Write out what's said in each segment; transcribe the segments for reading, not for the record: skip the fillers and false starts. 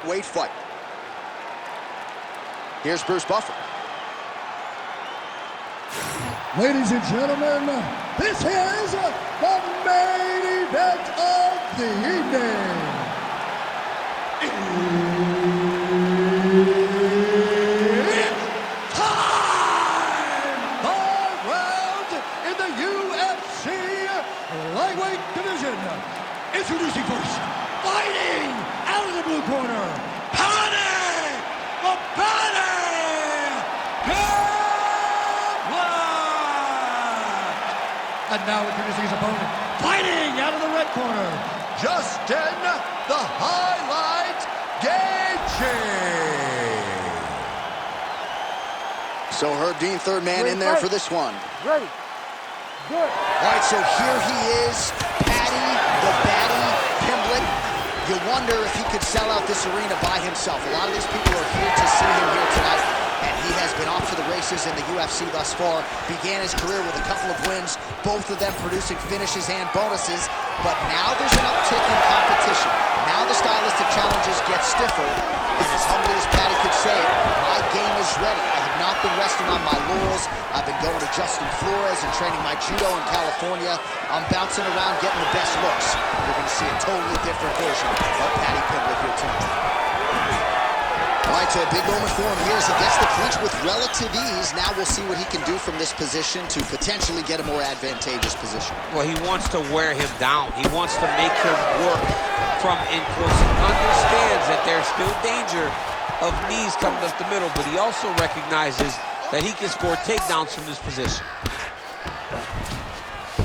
weight fight. Here's Bruce Buffer. Ladies and gentlemen, this is the main event of the evening. It's time! 5 rounds in the UFC lightweight division. Introducing first, fighting out of the blue corner, Paddy! The Paddy! Pimplett! And now introducing his opponent, fighting out of the red corner, Justin, the Highlight Gaetjhe! So Herb Dean, third man in there for this one. Ready. Good. All right, so here he is, Paddy, the baddie, Pimplett. You wonder if he could sell out this arena by himself. A lot of these people are here to see him here tonight, and he has been off to the races in the UFC thus far. Began his career with a couple of wins, both of them producing finishes and bonuses, but now there's an uptick in competition. Now the stylistic challenges get stiffer, and as humbly as Paddy could say it, my game is ready. I have not been resting on my laurels. I've been going to Justin Flores and training my judo in California. I'm bouncing around getting the best looks. You're going to see a totally different version of Paddy Pimplett here tonight. All right, so a big moment for him here as he gets the clinch with relative ease. Now we'll see what he can do from this position to potentially get a more advantageous position. Well, he wants to wear him down. He wants to make him work from in close. He understands that there's still danger of knees coming up the middle, but he also recognizes that he can score takedowns from this position.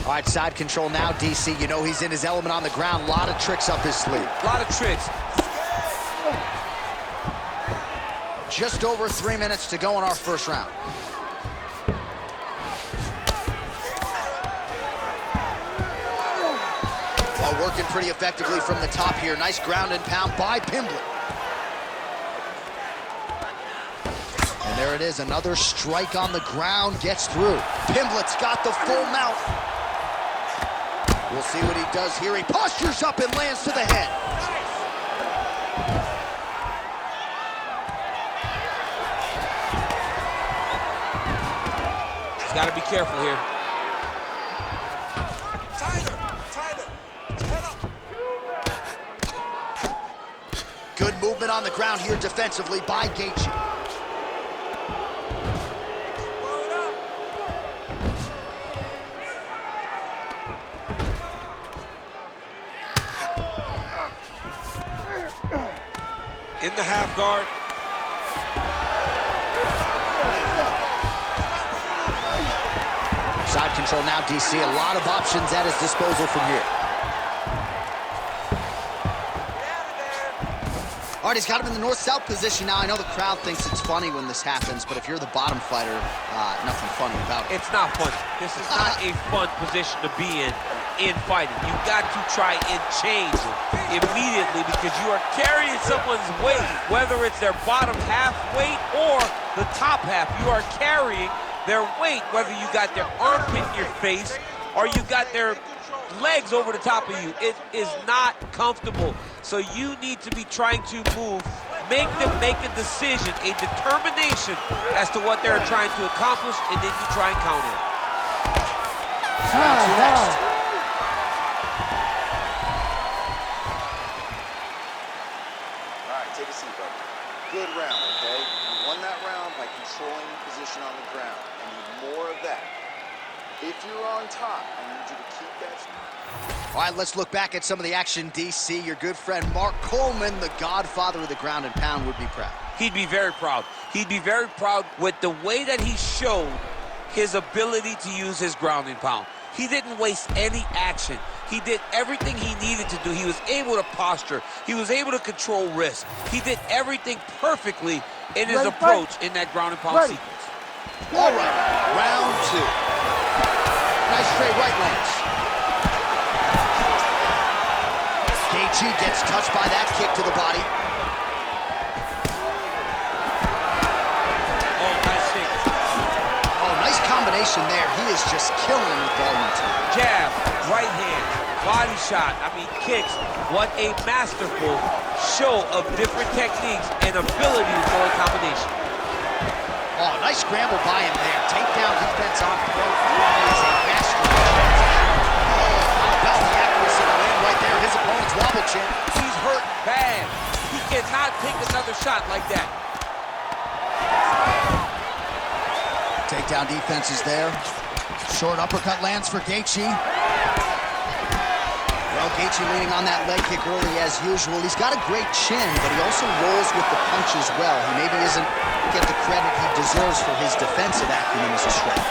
All right, side control now, DC. You know he's in his element on the ground. A lot of tricks up his sleeve. A lot of tricks. Just over 3 minutes to go in our first round. Well, working pretty effectively from the top here. Nice ground and pound by Pimplett. And there it is, another strike on the ground, gets through. Pimplett's got the full mount. We'll see what he does here. He postures up and lands to the head. He's got to be careful here. Good movement on the ground here defensively by Gaetjhe. In the half guard. Side control now, DC. A lot of options at his disposal from here. All right, he's got him in the north-south position now. I know the crowd thinks it's funny when this happens, but if you're the bottom fighter, nothing funny about it. It's not funny. This is not a fun position to be in fighting. You've got to try and change immediately because you are carrying someone's weight, whether it's their bottom half weight or the top half. You are carrying their weight, whether you got their armpit in your face or you got their legs over the top of you. It is not comfortable. So you need to be trying to move, make them make a decision, a determination as to what they're trying to accomplish, and then you try and counter it. All right, take a seat, buddy. Good round, okay? You won that round by controlling the position on the ground. I need more of that. If you're on top, I need you to keep that. All right, let's look back at some of the action, DC. Your good friend Mark Coleman, the godfather of the ground and pound, would be proud. He'd be very proud. He'd be very proud with the way that he showed his ability to use his ground and pound. He didn't waste any action. He did everything he needed to do. He was able to posture. He was able to control risk. He did everything perfectly in his approach in that ground and pound sequence. All right, round two. Nice straight right lands. Gaetjhe gets touched by that kick to the body. Oh, nice kick. Oh, nice combination there. He is just killing with volume. Jab, right hand. body shot, I mean kicks. What a masterful show of different techniques and ability to throw a combination. Oh, nice scramble by him there. Takedown defense on point. He is a master of transition. Oh, how about the accuracy to land right there? His opponent's wobble chin. He's hurt bad. He cannot take another shot like that. Takedown defense is there. Short uppercut lands for Gaetjhe. Well, Gaetjhe leaning on that leg kick early as usual. He's got a great chin, but he also rolls with the punch as well. He maybe isn't get the credit he deserves for his defensive acumen as a striker.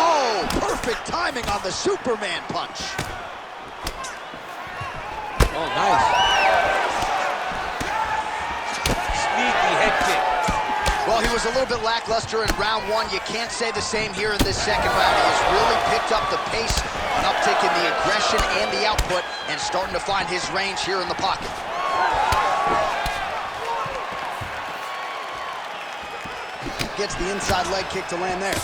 Oh, perfect timing on the Superman punch. Oh, nice. Sneaky head kick. Well, he was a little bit lackluster in round one. You can't say the same here in this second round. He has really picked up the pace, an uptick in the aggression and the output, and starting to find his range here in the pocket. Gets the inside leg kick to land there.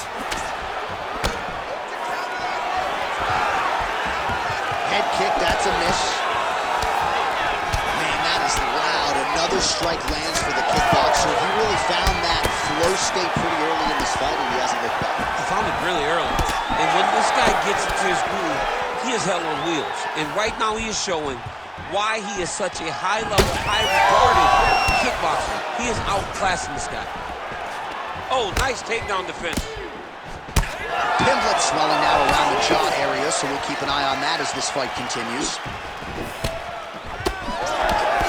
Head kick, that's a miss. Man, that is loud. Another strike lands for the kickboxer. He really found that flow state pretty early in this fight, and he hasn't looked back. He found it really early. And when this guy gets into his groove, he is hell on wheels. And right now he is showing why he is such a high-level, high-regarded kickboxer. He is outclassing this guy. Oh, nice takedown defense. Pimplett swelling now around the jaw area, so we'll keep an eye on that as this fight continues.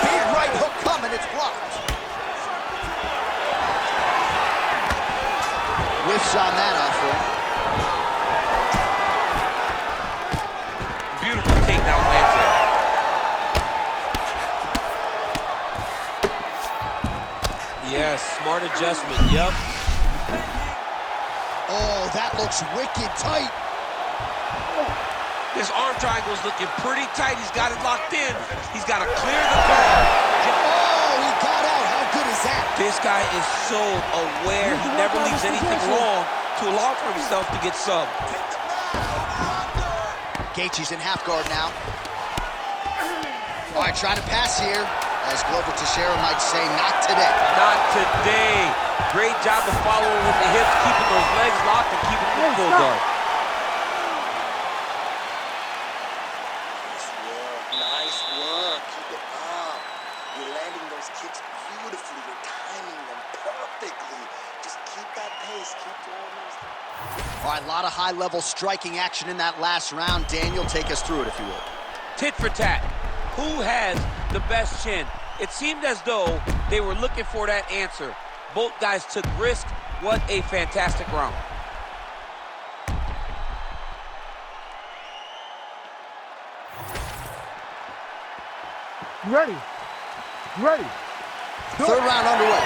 Big right hook coming, it's blocked. Whiffs on that offering. Beautiful takedown lands there. Yes, smart adjustment, yep. Oh, that looks wicked tight. His arm triangle is looking pretty tight. He's got it locked in. He's got to clear the guard. Oh, he got out. How good is that? This guy is so aware. He never leaves anything wrong to allow for himself to get subbed. Gaetjhe's in half guard now. All right, trying to pass here. As Glover Teixeira might say, not today. Not today. Great job of following with the hips, keeping those legs locked and keeping them in full guard. Nice work. Keep it up. You're landing those kicks beautifully. You're timing them perfectly. Just keep that pace. Keep throwing those. All right, a lot of high-level striking action in that last round. Daniel, take us through it, if you will. Tit for tat. Who has the best chin? It seemed as though they were looking for that answer. Both guys took risk. What a fantastic round. Ready. Ready. Third round underway.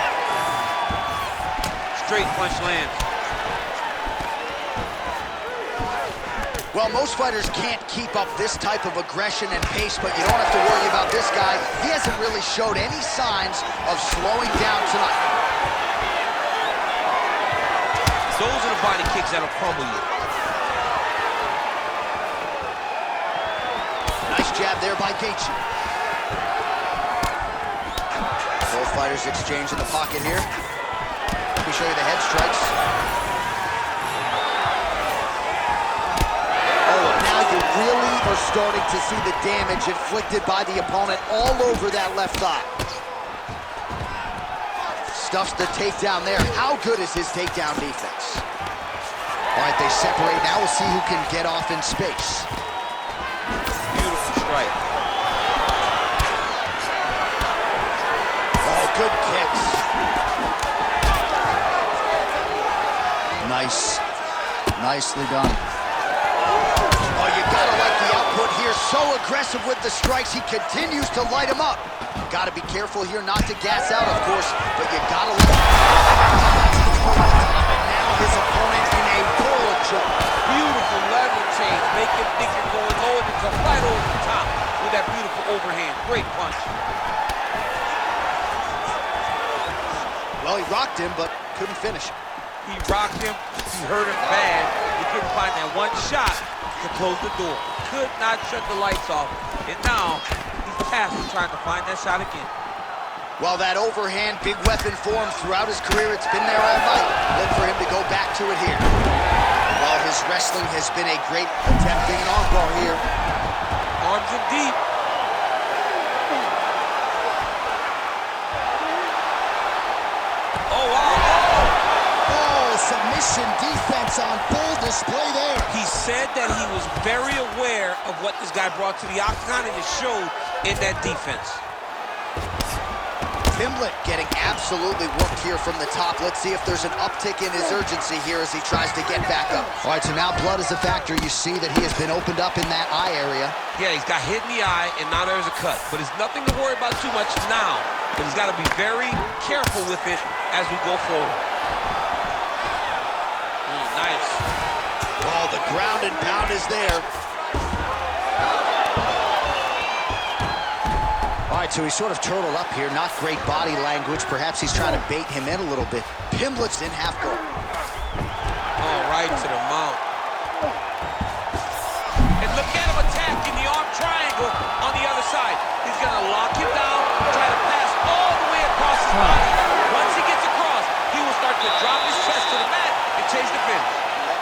Straight punch lands. Well, most fighters can't keep up this type of aggression and pace, but you don't have to worry about this guy. He hasn't really showed any signs of slowing down tonight. Those are the body kicks that'll crumble you. Nice jab there by Gaetjhe. Both fighters exchange in the pocket here. Let me show you the head strikes. Really are starting to see the damage inflicted by the opponent all over that left thigh. Stuffs the takedown there. How good is his takedown defense? All right, they separate now. We'll see who can get off in space. Beautiful strike. Oh, good kicks. Nice. Nicely done. Oh, you gotta like the output here. So aggressive with the strikes. He continues to light him up. Gotta be careful here not to gas out, of course, but you gotta let him. Now his opponent in a bullet joint. Beautiful level change. Make him think you're going low and then come right over the top with that beautiful overhand. Great punch. Well, he rocked him, but couldn't finish. He rocked him. He hurt him bad. He couldn't find that one shot to close the door. Could not shut the lights off. And now he's tasked with trying to find that shot again. Well, that overhand big weapon for him throughout his career, it's been there all night. Look for him to go back to it here. Well, his wrestling has been a great attempting an armbar here. Arms in deep. Oh, wow. Oh, submission defense on full display there. He said that he was very aware of what this guy brought to the octagon, and it showed in that defense. Pimplett getting absolutely worked here from the top. Let's see if there's an uptick in his urgency here as he tries to get back up. All right, so now blood is a factor. You see that he has been opened up in that eye area. Yeah, he's got hit in the eye, and now there's a cut. But it's nothing to worry about too much now. But he's got to be very careful with it as we go forward. Nice. Oh, the ground and pound is there. All right, so he's sort of turtled up here. Not great body language. Perhaps he's trying to bait him in a little bit. Pimplett's in half guard. Oh, right to the mount. And look at him attacking the arm triangle on the other side. He's going to lock him down, try to pass all the way across his body. Once he gets across, he will start to drop his chest to the mat and chase the finish.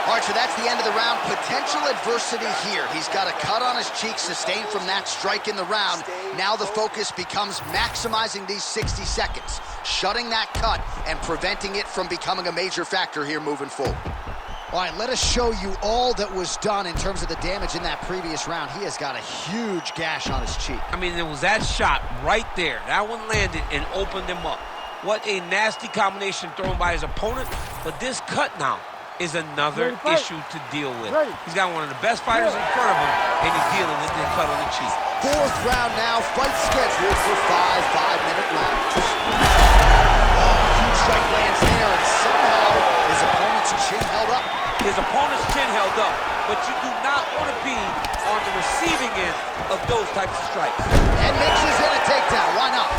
All right, so that's the end of the round. Potential adversity here. He's got a cut on his cheek sustained from that strike in the round. Now the focus becomes maximizing these 60 seconds, shutting that cut and preventing it from becoming a major factor here moving forward. All right, let us show you all that was done in terms of the damage in that previous round. He has got a huge gash on his cheek. I mean, there was that shot right there. That one landed and opened him up. What a nasty combination thrown by his opponent. But this cut now is another issue to deal with. He's got one of the best fighters in front of him, and he's dealing with the cut on the cheek. Fourth round now, fight scheduled for 5 5-minute rounds. Oh, huge strike lands there, and somehow his opponent's chin held up. His opponent's chin held up, but you do not want to be on the receiving end of those types of strikes. And mixes in a takedown, why not?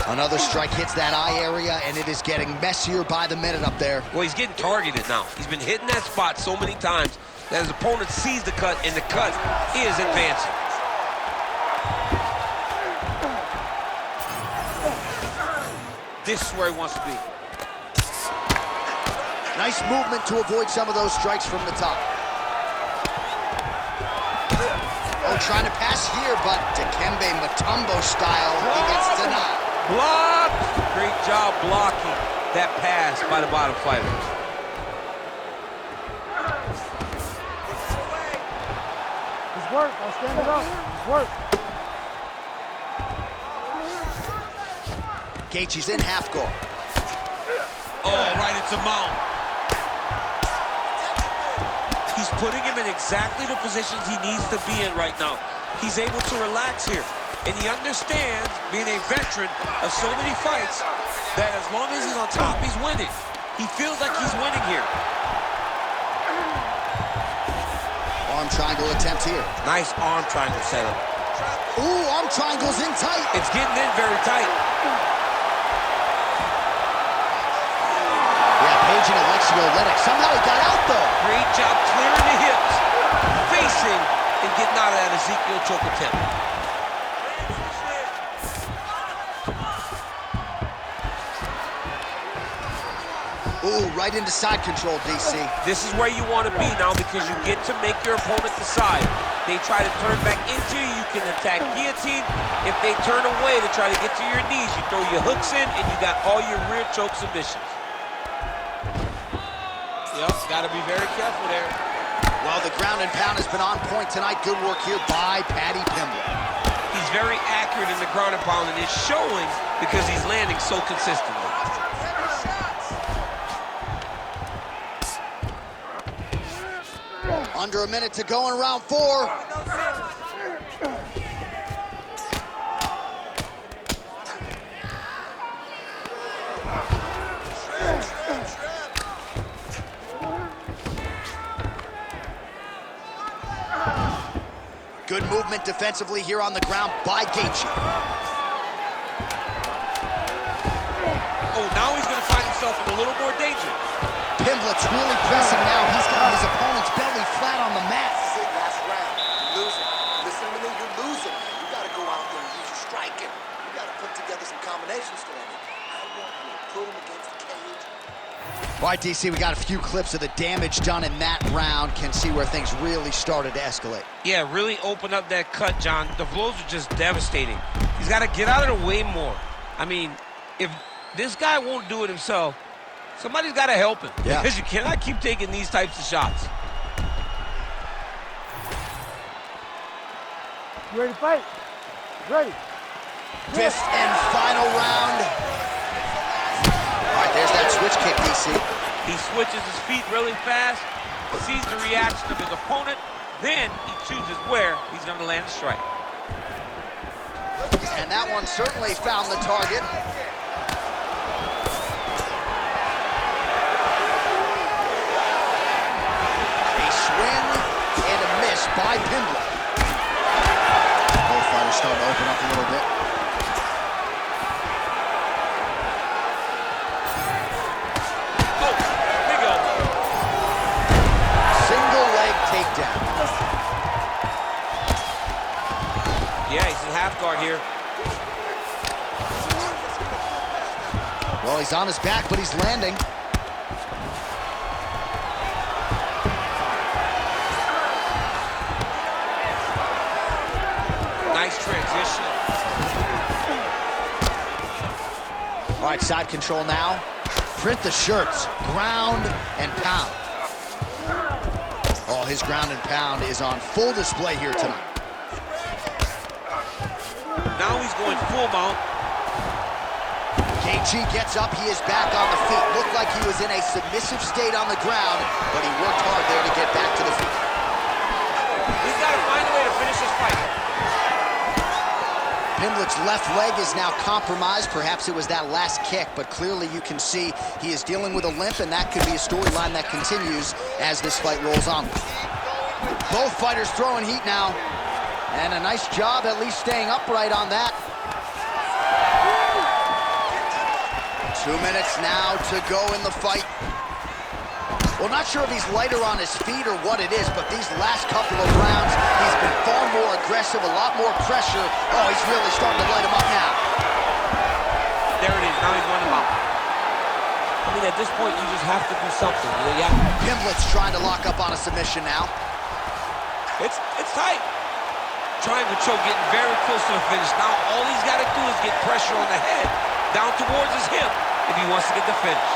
Another strike hits that eye area, and it is getting messier by the minute up there. Well, he's getting targeted now. He's been hitting that spot so many times that his opponent sees the cut, and the cut is advancing. This is where he wants to be. Nice movement to avoid some of those strikes from the top. Oh, trying to pass here, but Dikembe Mutombo style, he gets denied. Block! Great job blocking that pass by the bottom fighter. It's work. I'll stand it up. It's work. Gaetjhe's in half guard. Oh, right into mount. He's putting him in exactly the positions he needs to be in right now. He's able to relax here. And he understands, being a veteran of so many fights, that as long as he's on top, he's winning. He feels like he's winning here. Arm triangle attempt here. Nice arm triangle setup. Ooh, arm triangle's in tight. It's getting in very tight. Yeah, Page and Alexio Oleinik. Somehow he got out, though. Great job clearing the hips, facing, and getting out of that Ezekiel choke attempt. Ooh, right into side control, DC. This is where you want to be now because you get to make your opponent decide. They try to turn back into you, you can attack guillotine. If they turn away to try to get to your knees, you throw your hooks in and you got all your rear choke submissions. Yep, got to be very careful there. Well, the ground and pound has been on point tonight. Good work here by Paddy Pimplett. He's very accurate in the ground and pound, and it's showing because he's landing so consistently. Under a minute to go in round 4. Good movement defensively here on the ground by Gaetjhe. Oh, now he's going to find himself in a little more danger. Pimplett's really pressing now. He's got his opponent's belly flat on the mat. This is it, last round. You're losing. Listen to me, you're losing. You got to go out there and use your striking. You got to put together some combinations for me. I want you to put him against the cage. All right, DC, we got a few clips of the damage done in that round. Can see where things really started to escalate. Yeah, really open up that cut, John. The blows are just devastating. He's got to get out of the way more. I mean, if this guy won't do it himself, somebody's got to help him. Yeah. Because you cannot keep taking these types of shots. You ready to fight? Ready. Fifth and final round. All right, there's that switch kick, DC. He switches his feet really fast, sees the reaction of his opponent, then he chooses where he's going to land a strike. And that one certainly found the target. A swing and a miss by Pimplett. Both fighters starting to open up a little bit. Oh, big elbow. Single leg takedown. Yeah, he's in half guard here. Well, he's on his back, but he's landing. Nice transition. All right, side control now. Print the shirts, ground and pound. Oh, his ground and pound is on full display here tonight. Now he's going full mount. Gaetjhe gets up, he is back on the feet. Looked like he was in a submissive state on the ground, but he worked hard there to get back to the feet. He's got to find a way to finish this fight. Pimplett's left leg is now compromised. Perhaps it was that last kick, but clearly you can see he is dealing with a limp, and that could be a storyline that continues as this fight rolls on. Both fighters throwing heat now, and a nice job at least staying upright on that. 2 minutes now to go in the fight. Well, not sure if he's lighter on his feet or what it is, but these last couple of rounds, he's been far more aggressive, a lot more pressure. Oh, he's really starting to light him up now. There it is. Now he's running him out. I mean, at this point, you just have to do something. You know, yeah. Pimplett's trying to lock up on a submission now. It's tight. Triangle choke getting very close to the finish. Now all he's got to do is get pressure on the head, down towards his hip, if he wants to get the finish.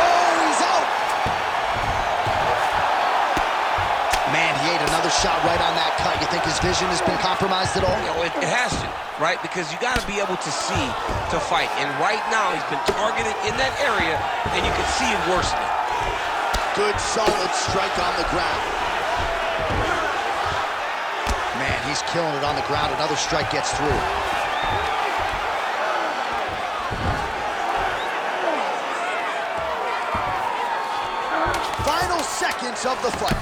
Oh, he's out. Man, he ate another shot right on that cut. You think his vision has been compromised at all? You know, it has to, right? Because you got to be able to see to fight. And right now, he's been targeted in that area, and you can see him worsening. Good, solid strike on the ground. Man, he's killing it on the ground. Another strike gets through. Final seconds of the fight.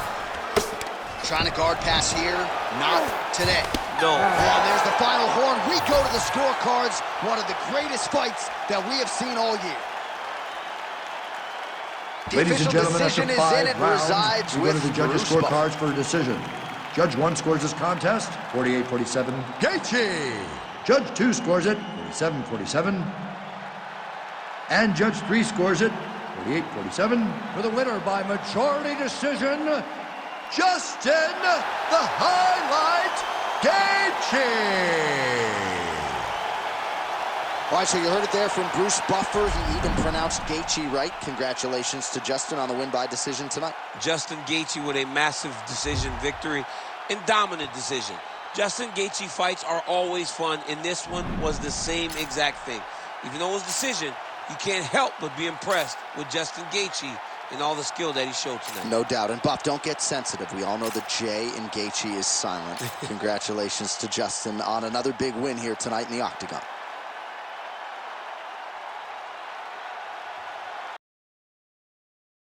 Trying to guard pass here. Not today. No. And there's the final horn. We go to the scorecards. One of the greatest fights that we have seen all year. The Ladies and official gentlemen, after decision is 5 in. It rounds, resides we go to with the judges' Bruce Buffer. scorecards for a decision. Judge 1 scores this contest, 48-47. Gaetjhe. Judge 2 scores it, 47-47. And Judge 3 scores it, 48-47. For the winner by majority decision, Justin the Highlight Gaetjhe. All right, so you heard it there from Bruce Buffer. He even pronounced Gaetjhe right. Congratulations to Justin on the win by decision tonight. Justin Gaetjhe with a massive decision victory and dominant decision. Justin Gaetjhe fights are always fun, and this one was the same exact thing. Even though it was decision, you can't help but be impressed with Justin Gaetjhe and all the skill that he showed tonight. No doubt. And Buff, don't get sensitive. We all know the J in Gaetjhe is silent. Congratulations to Justin on another big win here tonight in the Octagon.